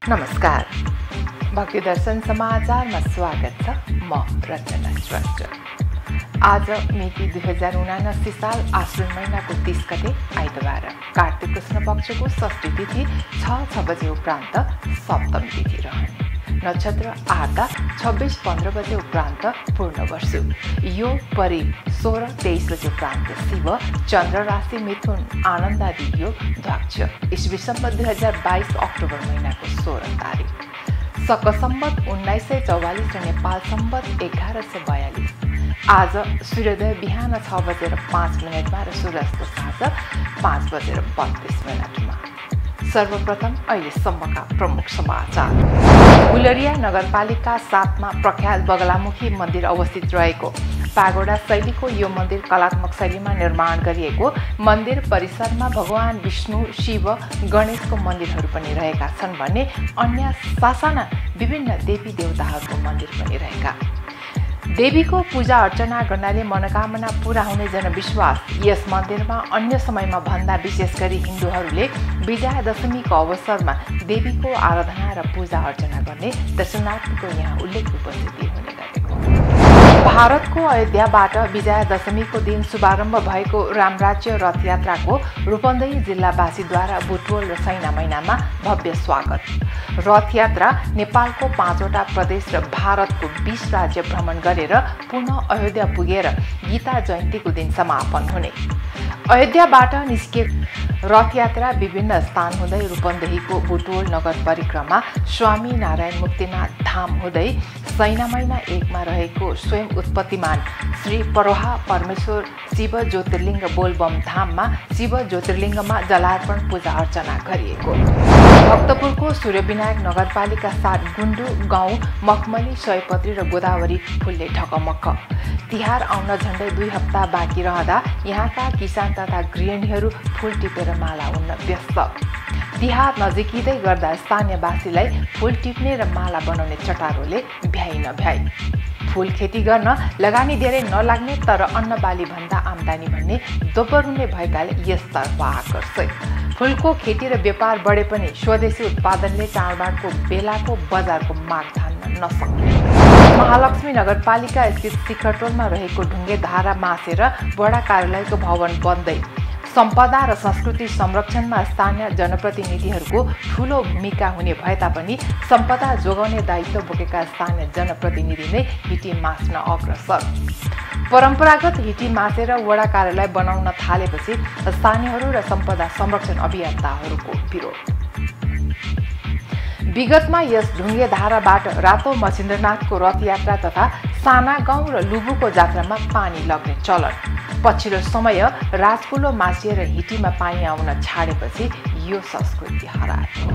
नमस्कार, भक्ति दर्शन समाचारमा स्वागत छ। म रचना श्रेष्ठ। आज मिति 2079 साल आश्विन महिनाको 30 गते आइतबार, कार्तिक कृष्ण पक्षको षष्ठी तिथि 6 बजे उपरान्त सप्तमी तिथि रहने। नक्षत्र आर्द्रा 26-15 बजे उपरान्त पूर्ण वर्षु। योग परि 16-23 बजे उपरान्त शिव। चन्द्र राशि मिथुन आनन्दादि योग ध्वाक्ष। ईस्वी सम्वत 2022 अक्टोबर महिनाको 16 तारिक। शक सम्वत 1944 र नेपाल सम्वत 1142। आज सूर्योदय बिहान 6:05 र सूर्यास्त साँझ 5:32। सर्वप्रथम अहिलेसम्मका प्रमुख समाचार। गुलरिया नगरपालिका 7मा प्रख्यात बगलामुखी मन्दिर अवस्थित रहेको पागोडा शैलीको यो मन्दिर कलात्मक शैलीमा निर्माण गरिएको मन्दिर परिसरमा भगवान विष्णु, शिव, गणेशको मन्दिरहरू पनि रहेका छन् भने अन्य सासाना विभिन्न देवी देवताहरूको मन्दिर पनि रहेका। देवीको पूजा अर्चना गर्नाले मनोकामना पूरा हुने जनविश्वास। यस मन्दिरमा अन्य समयमा भन्दा विशेष गरी हिन्दूहरूले विजया दशमीको अवसरमा देवीको आराधना र पूजा अर्चना गर्ने दर्शनार्थीको यहाँ उल्लेख्य उपस्थिति हुने गरेको। भारतको अयोध्याबाट विजया दशमीको दिन शुभारम्भ भएको रामराज्य रथयात्राको रूपन्देही जिल्लावासीद्वारा बुटवल र सैना महिनामा भव्य स्वागत। रथयात्रा नेपालको 5वटा प्रदेश र भारतको 20 राज्य भ्रमण गरेर पुनः अयोध्या पुगेर गीता जयन्तीको दिन समापन हुने। अयोध्याबाट निस्किएको रथयात्रा विभिन्न स्थान हुँदै रूपन्देहीको बुटवल नगर परिक्रमा स्वामी नारायण मुक्तिनाथ धाम हुँदै सैना महिना 1मा रहेको स्वयं उत्पत्तिमान श्री परोहा परमेश्वर शिव ज्योतिर्लिङ्ग बोलबम धाममा शिव ज्योतिर्लिङ्गमा जलार्पण पूजा अर्चना गरिएको। भक्तपुरको सूर्यविनायक नगरपालिका 7 गुन्डु गाउँ मखमली, सयपत्री र गोदावरी फुलले ढकमक्क। तिहार आउन झण्डै 2 हप्ता बाँकी रहँदा यहाँका किसान तथा गृहिणीहरू फुल टिपेर माला उन्न व्यस्त। तिहार नजिकिँदै गर्दा स्थानीयवासीलाई फुल टिप्ने र माला बनाउने चटारोले भ्याइ नभ्याइ। फुल खेती गर्न लगानी धेरै नलाग्ने तर अन्न बाली भन्दा आम्दानी भन्ने दोब्बर हुने भएकाले यसतर्फ आकर्षित। फुलको खेती र व्यापार बढे पनि स्वदेशी उत्पादनले चाडबाडको बेलाको बजारको माग धान्न नसक्ने। महालक्ष्मी नगरपालिका स्थित शिखरटोलमा रहेको ढुङ्गे धारा मासेर वडा कार्यालयको भवन बन्दै सम्पदा र संस्कृति संरक्षणमा स्थानीय जनप्रतिनिधिहरूको ठूलो भूमिका हुने भए तापनि सम्पदा जोगाउने दायित्व बोकेका स्थानीय जनप्रतिनिधि नै हिटी मास्न अग्रसर। परम्परागत हिटी मासेर वडा कार्यालय बनाउन थालेपछि स्थानीयहरू र सम्पदा संरक्षण अभियन्ताहरूको विरोध। विगतमा यस ढुङ्गे धाराबाट रातो मच्छिन्द्रनाथको रथयात्रा तथा साना गाउँ र लुबुको जात्रामा पानी लग्ने चलन। पछिल्लो समय राजकुलो मासिएर हिटीमा पानी आउन छाडेपछि यो संस्कृति हरायो।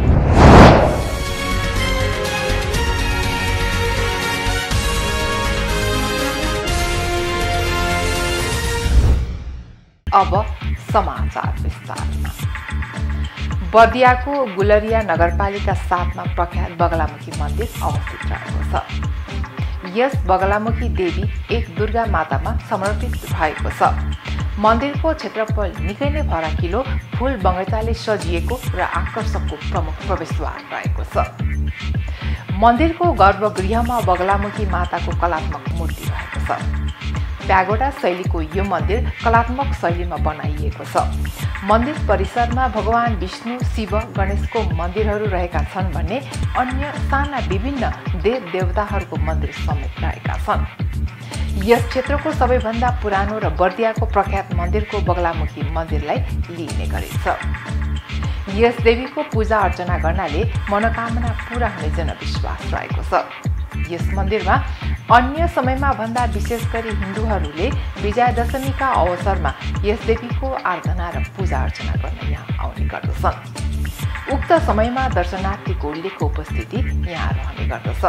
अब समाचार विस्तारमा। बर्दियाको गुलरिया नगरपालिका 7मा प्रख्यात बगलामुखी मन्दिर अवस्थित रहेको छ। यस बगलामुखी देवी एक दुर्गा मातामा समर्पित भएको छ। मन्दिरको क्षेत्रफल निकै नै फराकिलो, फूल बगैँचाले सजिएको र आकर्षकको प्रमुख प्रवेशद्वार रहेको छ। मन्दिरको गर्भगृहमा बगलामुखी माताको कलात्मक मूर्ति रहेको छ। प्यागोडा शैलीको यो मन्दिर कलात्मक शैलीमा बनाइएको छ। मन्दिर परिसरमा भगवान विष्णु, शिव, गणेशको मन्दिरहरू रहेका छन् भने अन्य साना विभिन्न देव देवताहरूको मन्दिर समेत रहेका छन्। यस क्षेत्रको सबैभन्दा पुरानो र बर्दियाको प्रख्यात मन्दिरको बगलामुखी मन्दिरलाई लिइने गरिन्छ। यस देवीको पूजा अर्चना गर्नाले मनोकामना पूरा हुने जनविश्वास रहेको छ। यस मन्दिरमा अन्य समयमा भन्दा विशेष गरी हिन्दूहरूले विजया दशमीका अवसरमा यस देवीको आराधना र पूजा अर्चना गर्न यहाँ आउने गर्दछन्। उक्त समयमा दर्शनार्थीको उल्लेखको उपस्थिति यहाँ रहने गर्दछ।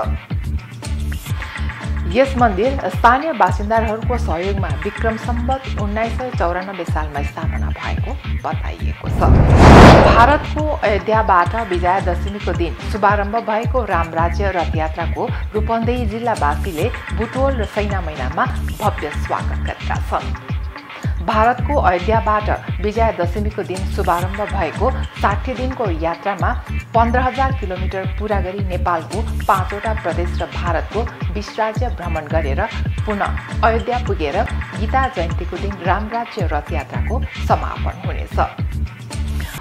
यस मन्दिर स्थानीय बासिन्दाहरूको सहयोगमा विक्रम सम्वत 1994 सालमा स्थापना भएको बताइएको छ। भारतको अयोध्याबाट विजया दशमीको दिन शुभारम्भ भएको रामराज्य रथयात्राको रूपन्देही जिल्लावासीले बुटवल र सैना महिनामा भव्य स्वागत गरेका छन्। भारतको अयोध्याबाट विजयादशमीको दिन शुभारम्भ भएको 60 दिनको यात्रामा 15,000 किलोमिटर पूरा गरी नेपालको 5वटा प्रदेश र भारतको 20 राज्य भ्रमण गरेर पुनः अयोध्या पुगेर गीता जयन्तीको दिन रामराज्य रथ यात्राको समापन हुनेछ।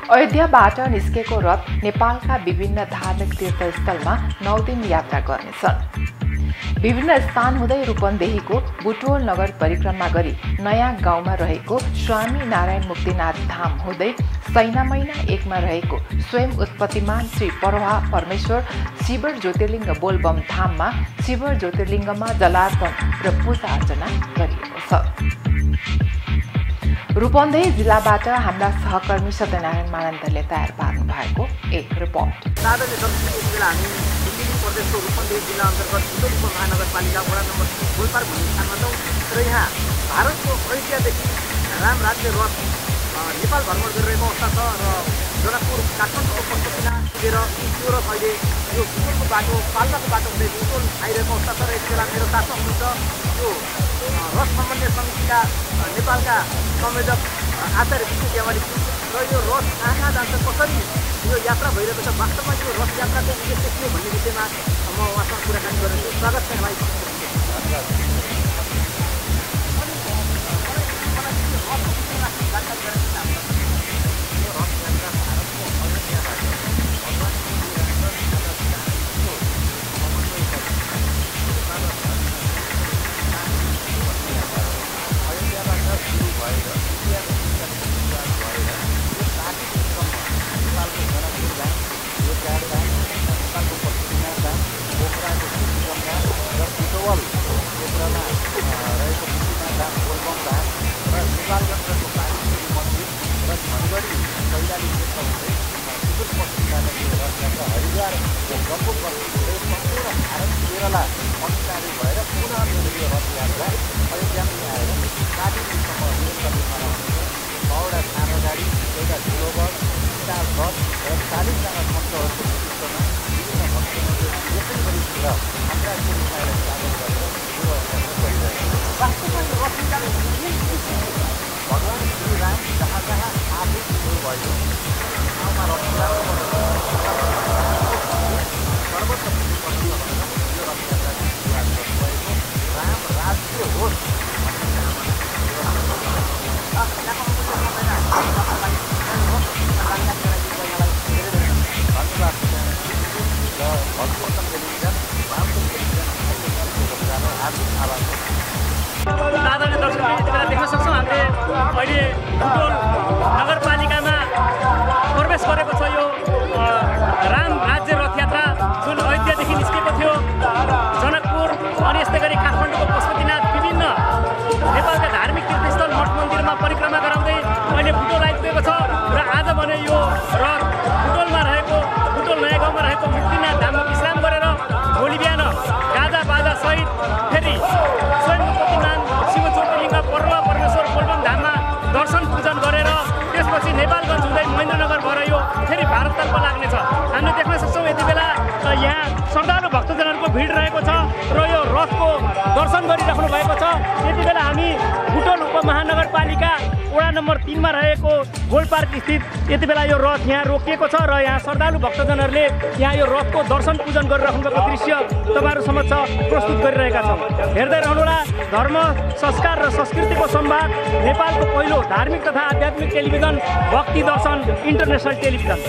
अयोध्याबाट निस्केको रथ नेपालका विभिन्न धार्मिक तीर्थस्थलमा 9 दिन यात्रा गर्नेछन्। विभिन्न स्थान हुँदै रूपन्देहीको बुटवल नगर परिक्रमा गरी नयाँ गाउँमा रहेको स्वामी नारायण मुक्तिनाथ धाम हुँदै सैना महिना 1 मा रहेको स्वयं उत्पत्तिमान श्री परोहा परमेश्वर शिव ज्योतिर्लिङ्ग बोलबम धाममा शिव ज्योतिर्लिङ्गमा जलार्पण र पूजा अर्चना गरिएको छ। रूपन्देही जिल्लाबाट हाम्रा सहकर्मी सत्यनारायण मानन्दले तयार पार्नु भएको एक रिपोर्ट। प्रदेशको रूपन्देही जिल्ला अन्तर्गत बुटवल उपमहानगरपालिका वडा नम्बर 3 गोलपार भन्ने स्थानमा छौँ र यहाँ भारतको अयोध्यादेखि राम राज्य रथ नेपाल भ्रमण गरिरहेको अवस्था छ र जनकपुर काठमाडौँको पशुपतिनाथ पुगेर त्यो रथ अहिले यो बुटवलको बाटो पाल्पाको बाटो हुँदै बुटवल आइरहेको अवस्था छ र यति बेला मेरो साथमा हुनुहुन्छ यो रथ समन्वय समितिका नेपालका संयोजक आचार्य विष्णु देवाली र यो रथ कहाँ जान्छ, कसरी यो यात्रा भइरहेको छ, वास्तवमा यो रथ यात्राको उद्देश्य के हो भन्ने विषयमा म उहाँसँग कुराकानी गर्छु। स्वागत छ भाइ। भिड रहेको छ र यो रथको दर्शन गरिराख्नु भएको छ। यति बेला हामी बुटवल उपमहानगरपालिका वडा नम्बर 3 मा रहेको गोलपार्क स्थित यति बेला यो रथ यहाँ रोकिएको छ र यहाँ श्रद्धालु भक्तजनहरूले यहाँ यो रथको दर्शन पूजन गरिराख्नु भएको दृश्य तपाईहरु समक्ष प्रस्तुत गरिरहेका छौं। हेर्दै रहनुहोला धर्म, संस्कार र संस्कृतिको संवाद, नेपालको पहिलो धार्मिक तथा आध्यात्मिक टेलिभिजन भक्ति दर्शन इन्टरनेशनल टेलिभिजन।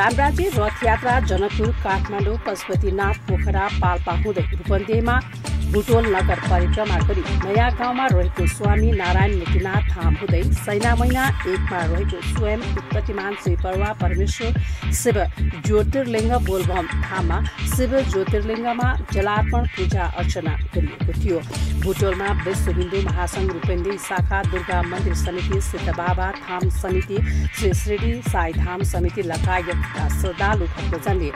रामराजे रथयात्रा जनकपुर, काठमाडौँ, पशुपतिनाथ, पोखरा, पाल्पा हुँदै रूपन्देहीमा बुटोल नगर परिक्रमा गरी नयाँ गाउँमा रहेको स्वामी नारायण मुक्तिनाथ धाम हुँदै सैना महिना 1मा रहेको स्वयं उत्पत्तिमान श्री परवा परमेश्वर शिव ज्योतिर्लिङ्ग बोलबम धाममा शिव ज्योतिर्लिङ्गमा जलार्पण पूजा अर्चना गरिएको थियो। बुटोलमा विश्व हिन्दू महासंघ रूपन्देही शाखा, दुर्गा मन्दिर समिति, सिद्धबाबा धाम समिति, श्री शिरडी साई धाम समिति लगायतका श्रद्धालु भक्तजनले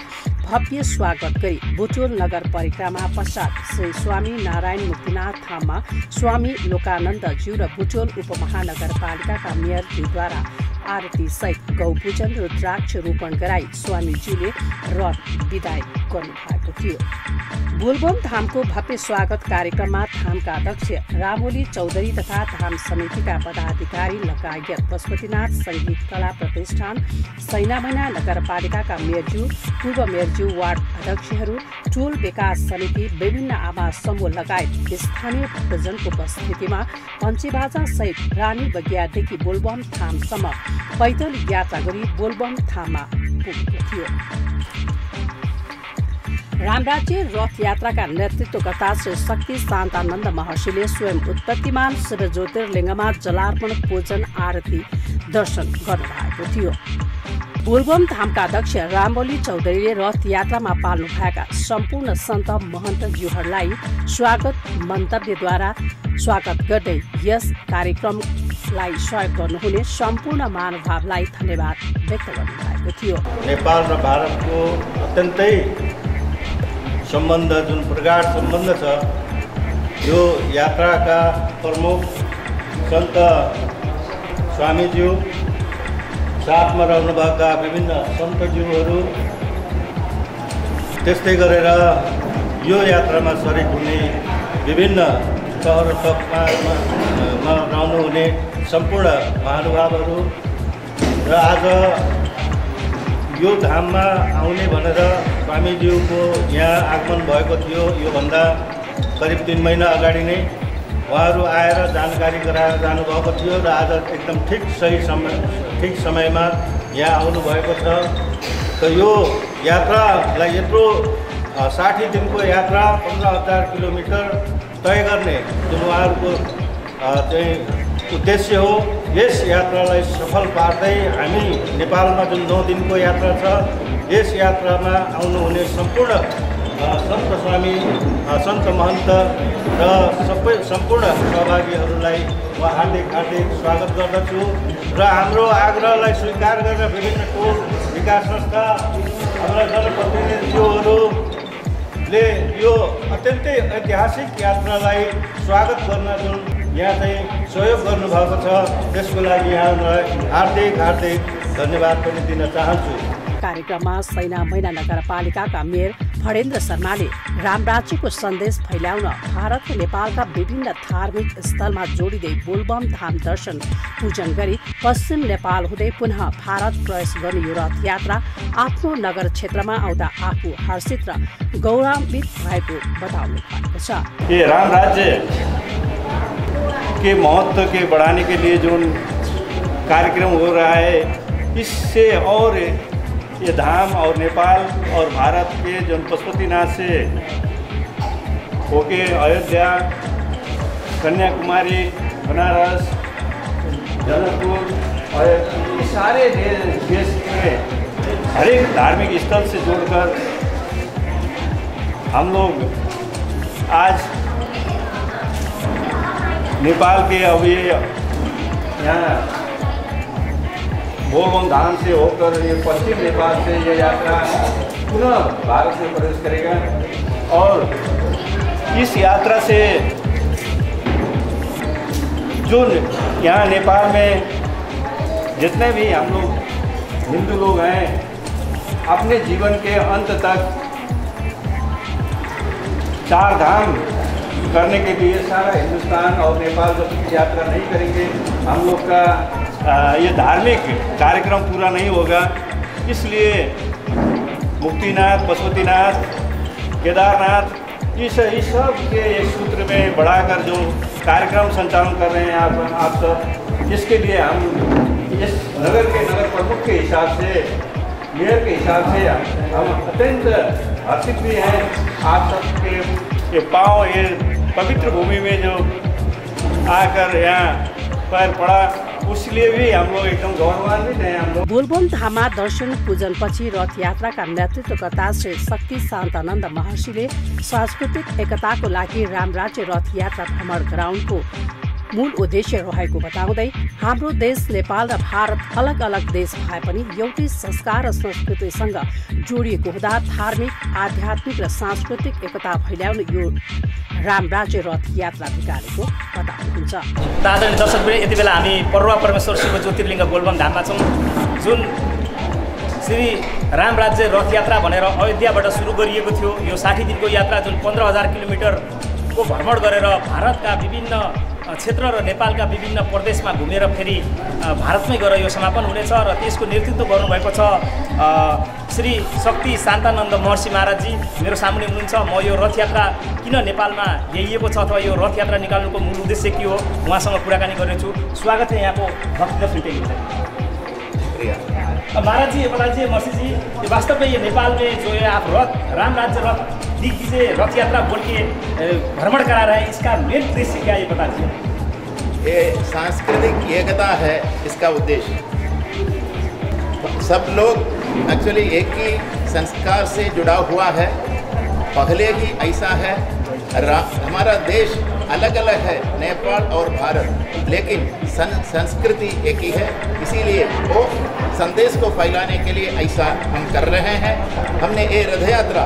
भव्य स्वागत गरी बुटोल नगर परिक्रमा पश्चात श्री स्वामी नारायण मुक्तिनाथ धाममा स्वामी लोकानन्दज्यू र बुटोल उपमहानगरपालिकाका मेयरज्यूद्वारा आरती सहित गौपूजन रुद्राक्ष रोपण गराई स्वामीज्यूले रथ विदाई गर्नुभएको थियो। बोलबम धामको भव्य स्वागत कार्यक्रममा धामका अध्यक्ष रामोली चौधरी तथा धाम समितिका पदाधिकारी लगायत पशुपतिनाथ संगीत कला प्रतिष्ठान, सैनामैना नगरपालिकाका मेयरज्यू, पूर्व मेयरज्यू, वार्ड अध्यक्षहरू, टोल विकास समिति, विभिन्न आवास समूह लगायत स्थानीय भक्तजनको उपस्थितिमा पञ्चेबाजा सहित रानी बगियादेखि बोलबम धामसम्म पैदल यात्रा गरी बोलबम धाममा पुगेको थियो। रामराज्य रथ यात्राका नेतृत्वकर्ता श्री शक्ति शान्तानन्द महर्षिले स्वयं उत्पत्तिमान शिव ज्योतिर्लिङ्गमा जलार्पण पूजन आरती दर्शन गर्नुभएको थियो। बोलबम धामका अध्यक्ष रामबली चौधरीले रथ यात्रामा पाल्नु भएका सम्पूर्ण सन्त महन्तज्यूहरूलाई स्वागत मन्तव्यद्वारा स्वागत गर्दै यस कार्यक्रमलाई सहयोग गर्नुहुने सम्पूर्ण महानुभावलाई धन्यवाद व्यक्त गर्नुभएको थियो। नेपाल र भारतको अत्यन्तै सम्बन्ध, जुन प्रगाढ सम्बन्ध छ, यो यात्राका प्रमुख सन्त स्वामीज्यू, साथमा रहनुभएका विभिन्न सन्तज्यूहरू, त्यस्तै गरेर यो यात्रामा सरिक हुने विभिन्न सहर तकमा रहनुहुने सम्पूर्ण महानुभावहरू र आज यो धाममा आउने भनेर स्वामीज्यूको यहाँ आगमन भएको थियो। योभन्दा करिब 3 महिना अगाडि नै उहाँहरू आएर जानकारी गराएर जानुभएको थियो र आज एकदम ठिक समयमा यहाँ आउनुभएको छ। त यो यात्रालाई यत्रो 60 दिनको यात्रा 15,000 किलोमिटर तय गर्ने जुन उहाँहरूको चाहिँ उद्देश्य हो, यस यात्रालाई सफल पार्दै हामी नेपालमा जुन 9 दिनको यात्रा छ, यस यात्रामा आउनुहुने सम्पूर्ण सन्त स्वामी, सन्त महन्त र सम्पूर्ण सहभागीहरूलाई म हार्दिक स्वागत गर्दछु र हाम्रो आग्रहलाई स्वीकार गरेर विभिन्न टोल विकास संस्था, हाम्रा जनप्रतिनिधिहरूले यो अत्यन्तै ऐतिहासिक यात्रालाई स्वागत गर्न जुन यहाँ चाहिँ सहयोग गर्नुभएको छ, त्यसको लागि यहाँलाई हार्दिक धन्यवाद पनि दिन चाहन्छु। कार्यक्रममा सैना मैना नगरपालिकाका मेयर फणेन्द्र शर्माले रामराज्यको सन्देश फैल्याउन भारत र नेपालका विभिन्न धार्मिक स्थलमा जोडिँदै बोलबम धाम दर्शन पूजन गरी पश्चिम नेपाल हुँदै पुनः भारत प्रवेश गर्ने यो रथ यात्रा आफ्नो नगर क्षेत्रमा आउँदा आफू हर्षित र गौरवान्वित भएको बताउनु भएको छ। ये राम राज्य के महत्व के बढ़ाने के लिए जो कार्यक्रम हो रहा है, इससे और ये धाम और नेपाल और भारत के जो पशुपतिनाथ से होके अयोध्या, कन्याकुमारी, बनारस, जनकपुर और ये सारे देश के हर एक धार्मिक स्थल से जोड़कर हम लोग आज नेपाल के अब ये यहाँ बोलबम धाम से होकर ये पश्चिम नेपाल से ये यात्रा पुनः भारत में प्रवेश करेगा और इस यात्रा से जो यहाँ नेपाल में जितने भी हम लोग हिंदू लोग हैं, अपने जीवन के अंत तक 4 धाम करने के लिए सारा हिंदुस्तान और नेपाल जब यात्रा नहीं करेंगे, हम लोग का ये धार्मिक कार्यक्रम पूरा नहीं होगा। इसलिए मुक्तिनाथ, पशुपतिनाथ, केदारनाथ, इस सब के एक सूत्र में बढ़ाकर जो कार्यक्रम संचालन कर रहे हैं आप सब, इसके लिए हम इस नगर के नगर प्रमुख के हिसाब से मेयर के हिसाब से हम अत्यंत हर्षित भी हैं। आप सबके ये पाँव ये पवित्र भूमि में जो आकर यहाँ पैर पड़ा, उसलिए भी हम लोग एकदम गौरवान्वित हैं। हम लोग बोलबम धाममा दर्शन पूजन पछि रथ यात्राका नेतृत्वकर्ता श्री शक्ति शान्तानन्द महर्षिले सांस्कृतिक एकताको लागि रामराज्य रथ यात्रा भ्रमण गराउनको मूल उद्देश्य रहेको बताउँदै हाम्रो देश नेपाल र भारत अलग अलग देश भए पनि एउटै संस्कार र संस्कृतिसँग जोडिएको हुँदा धार्मिक, आध्यात्मिक र सांस्कृतिक एकता फैल्याउन यो रामराज्य रथ यात्रा निकालेको बताउनुहुन्छ। आदरणीय दर्शकवृन्द, यति बेला हामी पर्वा परमेश्वर शिव ज्योतिर्लिङ्ग बोलबम धाममा छौँ, जुन श्री रामराज्य रथ यात्रा भनेर अयोध्याबाट सुरु गरिएको थियो। यो 60 दिनको यात्रा जुन 15,000 किलोमिटरको भ्रमण गरेर भारतका विभिन्न क्षेत्र र नेपालका विभिन्न प्रदेशमा घुमेर फेरि भारतमै गएर यो समापन हुनेछ र त्यसको नेतृत्व गर्नुभएको छ श्री शक्ति शान्तानन्द महर्षि महाराजजी। मेरो सामुन्ने हुनुहुन्छ। म यो रथ यात्रा किन नेपालमा ल्याइएको छ अथवा यो रथ यात्रा निकाल्नुको मूल उद्देश्य के हो, उहाँसँग कुराकानी गर्नेछु। स्वागत है यहाँको भक्तिगत टेलिभिजन। महाराज जी, बताइए महर्षि जी, ये वास्तव में ये नेपाल में जो है आप राम राज्य रथ दिग्विजय रथ यात्रा बोल के भ्रमण करा रहे हैं, इसका मेन उद्देश्य क्या है ये बता दीजिए। ये सांस्कृतिक एकता है इसका उद्देश्य। सब लोग एक्चुअली एक ही संस्कार से जुड़ा हुआ है, पहले ही ऐसा है। हमारा देश अलग अलग है, नेपाल और भारत, लेकिन संस्कृति एक ही है। इसीलिए वो संदेश को फैलाने के लिए ऐसा हम कर रहे हैं। हमने ये रथ यात्रा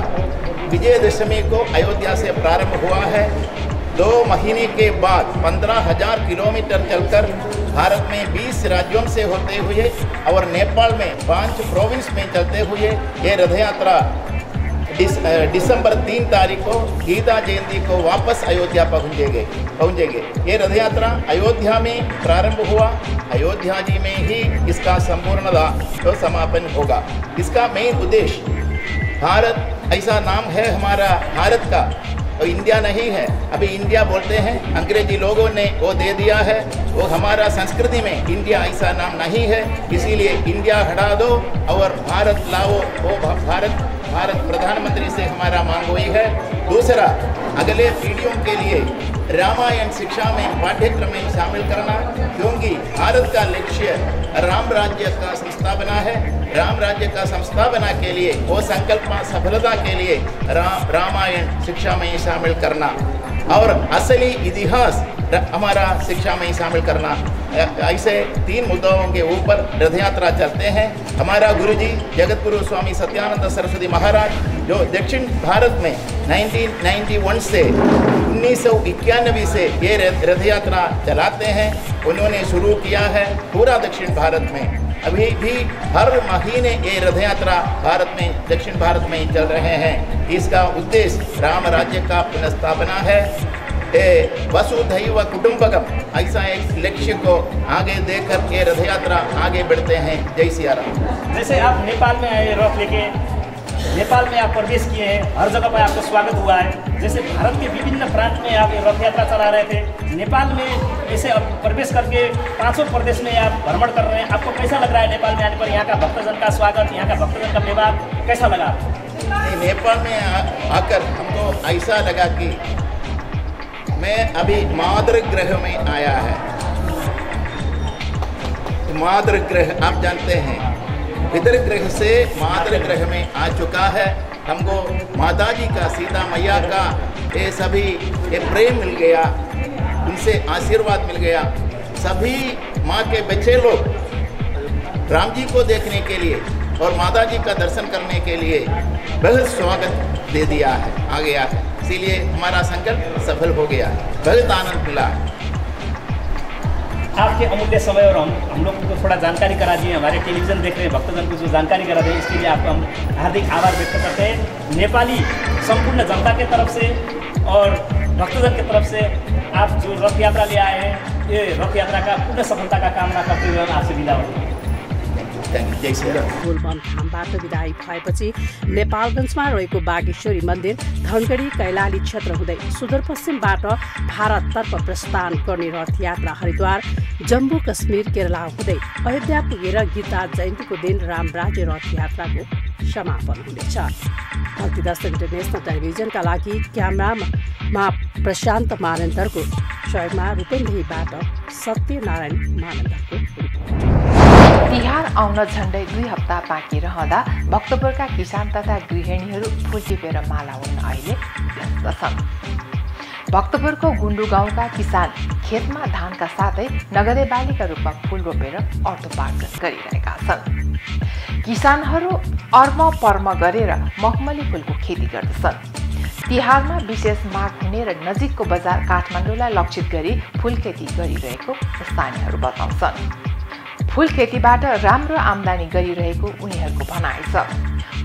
विजयदशमी को अयोध्या से प्रारंभ हुआ है। 2 महीने के बाद 15,000 किलोमीटर चलकर भारत में 20 राज्यों से होते हुए और नेपाल में 5 प्रोविंस में चलते हुए ये रथ यात्रा दिसंबर 3 तारीख को गीता जयंती को वापस अयोध्या पहुंचेंगे। ये रथ यात्रा अयोध्या में प्रारंभ हुआ, अयोध्या जी में ही इसका संपूर्णता तो समापन होगा। इसका मेन उद्देश्य, भारत ऐसा नाम है हमारा भारत का, और इंडिया नहीं है। अभी इंडिया बोलते हैं, अंग्रेजी लोगों ने वो दे दिया है। वो हमारा संस्कृति में इंडिया ऐसा नाम नहीं है, इसीलिए इंडिया हटा दो और भारत लाओ। वो भारत प्रधानमंत्री से हमारा मांग हुई है। दूसरा, अगले पीढ़ियों के लिए रामायण शिक्षा में पाठ्यक्रम में शामिल करना, क्योंकि भारत का लक्ष्य राम राज्य का संस्थापना है। राम राज्य का संस्थापना के लिए, वो संकल्प सफलता के लिए रामायण शिक्षा में शामिल करना और असली इतिहास हमारा शिक्षा में शामिल करना, ऐसे 3 मुद्दों के ऊपर रथ यात्रा चलते हैं। हमारा गुरुजी जगतगुरु स्वामी सत्यानंद सरस्वती महाराज, जो दक्षिण भारत में 1991 से 1991 से ये रथ यात्रा चलाते हैं, उन्होंने शुरू किया है पूरा दक्षिण भारत में। अभी भी हर महीने ये रथ यात्रा भारत में, दक्षिण भारत में चल रहे हैं। इसका उद्देश्य राम राज्य का पुनर्स्थापना है। वसुधैव कुटुंबकम, ऐसा एक लक्ष्य को आगे देकर ये रथ यात्रा आगे बढ़ते हैं। जय सिया राम। जैसे आप नेपाल में आए रथ लेके, नेपाल में आप प्रवेश किए हैं, हर जगह पर आपका स्वागत हुआ है। जैसे भारत के विभिन्न प्रांत में आप रथ यात्रा चला रहे थे, नेपाल में ऐसे अब प्रवेश करके 5 प्रदेश में आप भ्रमण कर रहे हैं, आपको कैसा लग रहा है नेपाल में आने पर? यहाँ का भक्तजन का स्वागत, यहाँ का भक्तजन का व्यवहार कैसा लगा? नेपाल में आकर हमको ऐसा लगा कि मैं अभी मातृगृह में आया है। मातृगृह आप जानते हैं, पितृगृह से मातृगृह में आ चुका है। हमको माता जी का, सीता मैया का ये सभी ये प्रेम मिल गया, उनसे आशीर्वाद मिल गया। सभी माँ के बच्चे लोग राम जी को देखने के लिए और माता जी का दर्शन करने के लिए बहुत स्वागत दे दिया है, आ गया है। इसीलिए हमारा संकल्प सफल हो गया है, बहुत आनंद मिला है। आपके अमूल्य समय और हम लोग को थोड़ा जानकारी करा दिए, हमारे टेलीविज़न देख रहे हैं भक्तजन को जो जानकारी करा दें, इसके लिए आपका हम हार्दिक आभार व्यक्त करते हैं। नेपाली संपूर्ण जनता के तरफ से और भक्तजन की तरफ से आप जो रथ यात्रा ले आए हैं, ये रथ यात्रा का पूर्ण सफलता का कामना करते हुए हम आपसे विदा होते हैं। Thank you. जय श्री राम। बोलबम धामबाट विदाई भएपछि नेपालगञ्जमा रहेको बागेश्वरी मन्दिर धनगढी कैलाली क्षेत्र हुँदै सुदूरपश्चिमबाट भारततर्फ प्रस्थान गर्ने रथयात्रा हरिद्वार जम्मू कश्मीर केरला हुँदै अयोध्या पुगेर गीता जयन्तीको दिन रामराज्य रथयात्राको समापन हुनेछ। भक्ति दर्शक इन्टरनेसनल टेलिभिजनका लागि क्यामेरामा प्रशान्त मानन्दरको सहयोगमा रूपन्देहीबाट सत्यनारायण मानन्दरको तिहार आउन झण्डै 2 हप्ता बाँकी रहँदा भक्तपुरका किसान तथा गृहिणीहरू फुल टिपेर माला हुन अहिले व्यस्त छन्। भक्तपुरको गुन्डु गाउँका किसान खेतमा धानका साथै नगदे बालीका रूपमा फुल रोपेर अर्थोपार्जन गरिरहेका छन्। किसानहरू अर्म पर्म गरेर मखमली फुलको खेती गर्दछन्। तिहारमा विशेष माग हुने र नजिकको बजार काठमाडौँलाई लक्षित गरी फुल खेती गरिरहेको स्थानीयहरू बताउँछन्। फुल खेतीबाट राम्रो आम्दानी गरिरहेको उनीहरूको भनाइ छ।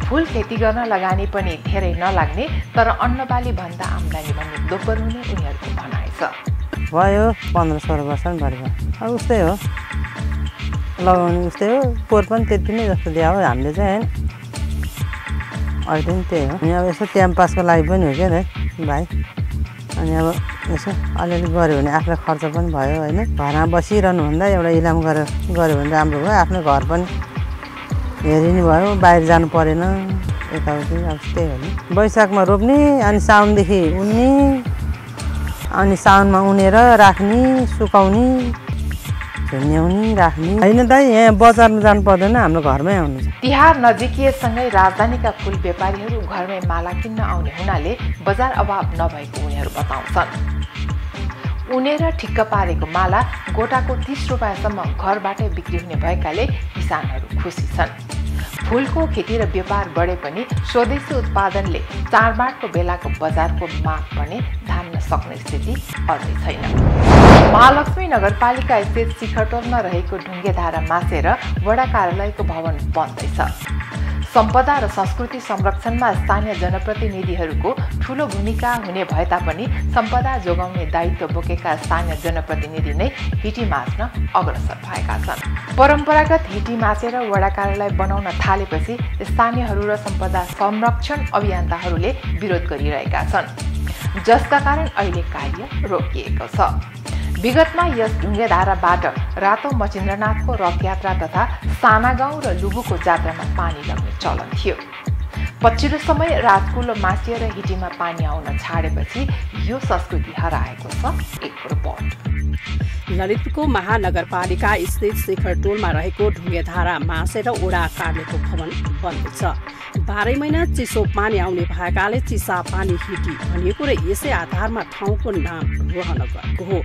फुल खेती गर्न लगानी पनि धेरै नलाग्ने तर अन्नबाली भन्दा आम्दानी भन्ने दोब्बर हुने उनीहरूको भनाइ छ। भयो 15-16 वर्ष पनि भयो। अब उस्तै हो, लगाउने उस्तै हो, पोहोर पनि त्यति नै जस्तो दिया हो हामीले चाहिँ होइन। अहिले पनि त्यही हो। अनि अब यसो टाइम पासको लागि पनि हो क्या भाइ। अनि अब यसो अलिअलि गऱ्यो भने आफ्नो खर्च पनि भयो होइन। घरमा बसिरहनुभन्दा एउटा इलाम गऱ्यो भने राम्रो भयो। आफ्नो घर पनि हेरिनु भयो, बाहिर जानु परेन यताउति। अब त्यही हो नि। वैशाखमा रोप्ने अनि साउनदेखि उन्ने अनि साउनमा उनेर राख्ने, सुकाउने, झुन्याउने, राख्ने होइन दाइ। यहाँ बजारमा जानु पर्दैन, हाम्रो घरमै आउनु छ। तिहार नजिकिएसँगै राजधानीका फुल व्यापारीहरू घरमै माला किन्न आउने हुनाले बजार अभाव नभएको उनीहरू बताउँछन्। उनेर ठिक्क पारेको माला गोटाको 30 रुपियाँसम्म घरबाटै बिक्री हुने भएकाले किसानहरू खुसी छन्। फुलको खेती र व्यापार बढे पनि स्वदेशी उत्पादनले चाडबाडको बेलाको बजारको माग पनि धान्न सक्ने स्थिति अझै छैन। महालक्ष्मी नगरपालिका स्थित शिखरटोलमा रहेको ढुङ्गेधारा मासेर वडा कार्यालयको भवन बन्दैछ। सम्पदा र संस्कृति संरक्षणमा स्थानीय जनप्रतिनिधिहरूको ठूलो भूमिका हुने भए तापनि सम्पदा जोगाउने दायित्व बोकेका स्थानीय जनप्रतिनिधि नै हिटी माच्न अग्रसर भएका छन्। परम्परागत हिटी मासेर वडा कार्यालय बनाउन थालेपछि स्थानीयहरू र सम्पदा संरक्षण अभियन्ताहरूले विरोध गरिरहेका छन्, जसका कारण अहिले कार्य रोकिएको छ। विगतमा यस ढुङ्गेधाराबाट रातो मचिन्द्रनाथको रथयात्रा तथा साना गाउँ र लुबुको जात्रामा पानी लग्ने चलन थियो। पछिल्लो समय राजकुलो मासिएर हिटीमा पानी आउन छाडेपछि यो संस्कृति हराएको छ। एक रिपोर्ट। ललितपुरको महानगरपालिका स्थित शिखरटोलमा रहेको ढुङ्गेधारा मासेर ओडा कार्यालयको भवन बन्दैछ। 12 महिना चिसो पानी आउने भएकाले चिसा पानी हिटी भनिएको र यसै आधारमा ठाउँको नाम रहन गएको हो।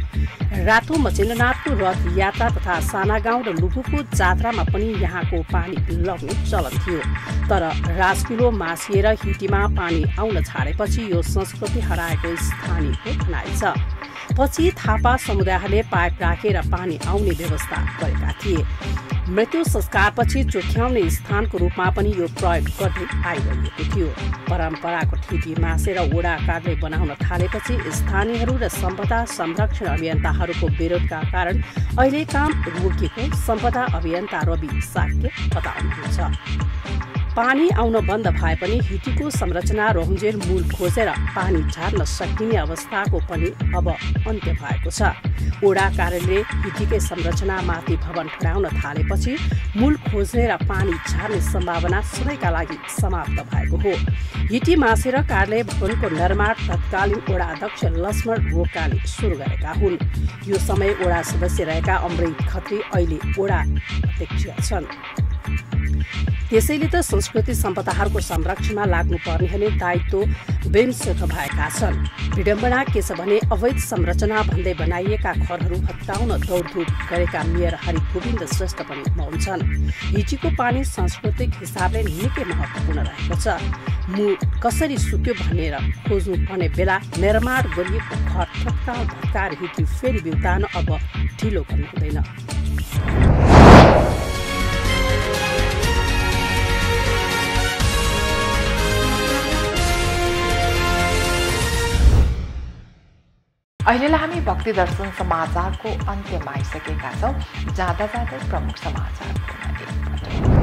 रातो मचिन्द्रनाथको रथ यात्रा तथा साना गाउँ र लुबुको जात्रामा पनि यहाँको पानी लग्ने चलन थियो। तर राजकिलो मासिएर हिटीमा पानी आउन छाडेपछि यो संस्कृति हराएको स्थानीयको भनाइ छ। पछि थापा समुदायले पाइप राखेर पानी आउने व्यवस्था गरेका थिए। मृत्यु संस्कारपछि चोख्याउने स्थानको रूपमा पनि यो प्रयोग गर्दै आइरहेको थियो। परम्परागत हिटी मासेर ओडा कार्यालय बनाउन थालेपछि स्थानीयहरू र सम्पदा संरक्षण अभियन्ताहरूको विरोधका कारण अहिले काम रोकिएको सम्पदा अभियन्ता रवि साक्य बताउनुहुन्छ। पानी आउन बन्द भए पनि हिटीको संरचना रहन्जेल मूल खोजेर पानी झार्न सकिने अवस्थाको पनि अब अन्त्य भएको छ। ओडा कार्यालयले हिटीकै संरचनामाथि भवन ठडाउन थालेपछि मूल खोज्ने र पानी झार्ने सम्भावना सधैँका लागि समाप्त भएको हो। हिटी मासेर कार्यालय भवनको निर्माण तत्कालीन ओडा अध्यक्ष लक्ष्मण रोकाले सुरु गरेका हुन्। यो समय ओडा सदस्य रहेका अमृत खत्री अहिले ओडा अध्यक्ष छन्। त्यसैले त संस्कृति सम्पदाहरूको संरक्षणमा लाग्नुपर्नेहरूले दायित्व बेमसक भएका छन्। विडम्बना के छ भने अवैध संरचना भन्दै बनाइएका घरहरू हटाउन दौडधुप गरेका मेयर हरि गोविन्द श्रेष्ठ पनि मौन छन्। हिटीको पानी सांस्कृतिक हिसाबले निकै महत्त्वपूर्ण रहेको छ। मूल कसरी सुक्यो भनेर खोज्नु पर्ने बेला निर्माण गरिएको घर तत्काल भत्काएर हिटी फेरि बिउतान अब ढिलो गर्नु हुँदैन। अहिलेलाई हामी भक्ति दर्शन समाचारको अन्त्यमा आइसकेका छौँ। जाँदा जाँदै प्रमुख समाचार पुनः एकपटक।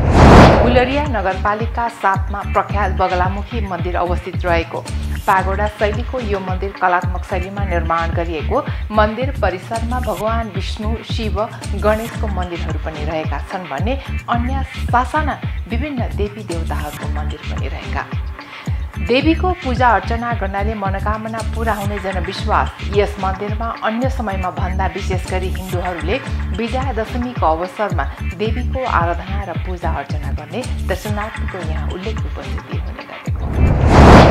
गुलरिया नगरपालिका 7 मा प्रख्यात बगलामुखी मन्दिर अवस्थित रहेको पागोडा शैलीको यो मन्दिर कलात्मक शैलीमा निर्माण गरिएको मन्दिर परिसरमा भगवान विष्णु, शिव, गणेशको मन्दिरहरू पनि रहेका छन् भने अन्य सासाना विभिन्न देवी देवताहरूको मन्दिर पनि रहेका। देवीको पूजा अर्चना गर्नाले मनोकामना पूरा हुने जनविश्वास। यस मन्दिरमा अन्य समयमा भन्दा विशेष गरी हिन्दूहरूले विजयादशमीको अवसरमा देवीको आराधना र पूजा अर्चना गर्ने दर्शनार्थीको यहाँ उल्लेख्य उपस्थिति हुने गरेको।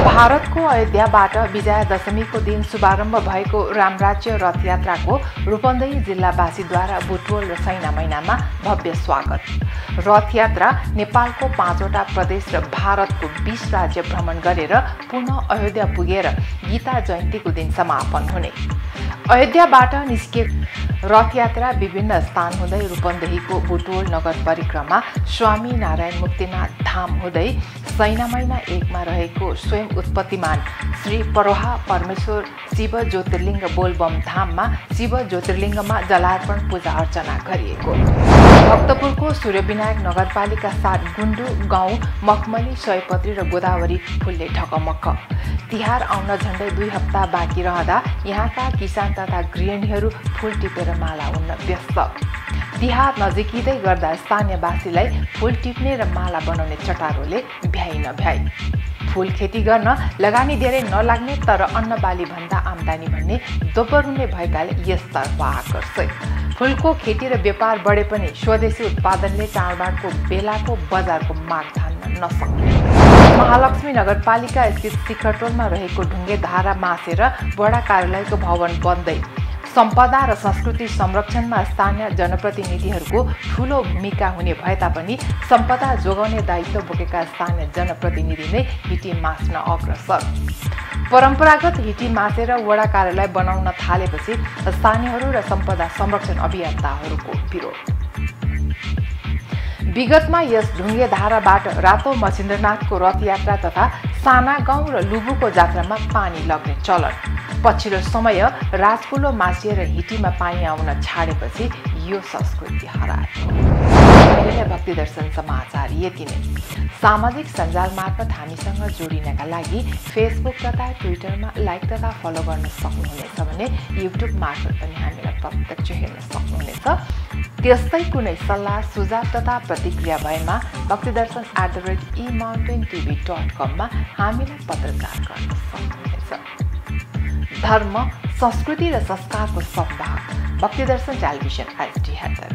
भारतको अयोध्याबाट विजयादशमीको दिन शुभारम्भ भएको रामराज्य रथयात्राको रूपन्देही जिल्लावासीद्वारा बुटवल र सैना महिनामा भव्य स्वागत। रथयात्रा नेपालको 5वटा प्रदेश र भारतको 20 राज्य भ्रमण गरेर पुनः अयोध्या पुगेर गीता जयन्तीको दिन समापन हुने। अयोध्याबाट निस्के रथयात्रा विभिन्न स्थान हुँदै रूपन्देहीको बुटवल नगर परिक्रमा स्वामी नारायण मुक्तिनाथ धाम हुँदै सैना महिना 1 मा रहेको स्वयं उत्पत्तिमान श्री परोहा परमेश्वर शिव ज्योतिर्लिङ्ग बोलबम धाममा शिव ज्योतिर्लिङ्गमा जलार्पण पूजा अर्चना गरिएको। भक्तपुरको सूर्यविनायक नगरपालिका 7 गुन्डु गाउँ मखमली, सयपत्री र गोदावरी फुलले ढकमक्क। तिहार आउन झण्डै 2 हप्ता बाँकी रहँदा यहाँका किसान तथा गृहिणीहरू फुल टिपेर माला उन्न व्यस्त। तिहार नजिकिँदै गर्दा स्थानीयवासीलाई फुल टिप्ने र माला बनाउने चटारोले भ्याइ नभ्याइ। फुल खेती गर्न लगानी धेरै नलाग्ने तर अन्न बाली भन्दा आम्दानी भन्ने दोब्बर हुने भएकाले यसतर्फ आकर्षित। फुलको खेती र व्यापार बढे पनि स्वदेशी उत्पादनले चाडबाडको बेलाको बजारको माग धान्न नसक्ने। महालक्ष्मी नगरपालिका स्थित शिखरटोलमा रहेको ढुङ्गे धारा मासेर वडा कार्यालयको भवन बन्दै सम्पदा र संस्कृति संरक्षणमा स्थानीय जनप्रतिनिधिहरूको ठूलो भूमिका हुने भए तापनि सम्पदा जोगाउने दायित्व बोकेका स्थानीय जनप्रतिनिधि नै हिटी मास्न अग्रसर। परम्परागत हिटी मासेर वडा कार्यालय बनाउन थालेपछि स्थानीयहरू र सम्पदा संरक्षण अभियन्ताहरूको विरोध। विगतमा यस ढुङ्गे धाराबाट रातो मच्छिन्द्रनाथको रथयात्रा तथा साना गाउँ र लुबुको जात्रामा पानी लग्ने चलन। पछिल्लो समय राजकुलो मासिएर हिटीमा पानी आउन छाडेपछि यो संस्कृति हरायो। अहिले भक्ति दर्शन समाचार यति नै। सामाजिक सञ्जाल मार्फत हामीसँग जोडिनका लागि फेसबुक तथा ट्विटरमा लाइक तथा फलो गर्न सक्नुहुनेछ भने युट्युब मार्फत पनि हामीलाई प्रत्यक्ष हेर्न सक्नुहुनेछ। त्यस्तै कुनै सल्लाह सुझाव तथा प्रतिक्रिया भएमा bhaktidarshan@emountaintv.com मा हामीलाई पत्रचार गर्न सक्नुहुनेछ। धर्म, संस्कृति र संस्कारको संवाद भक्ति दर्शन टेलिभिजन HD हेर्दै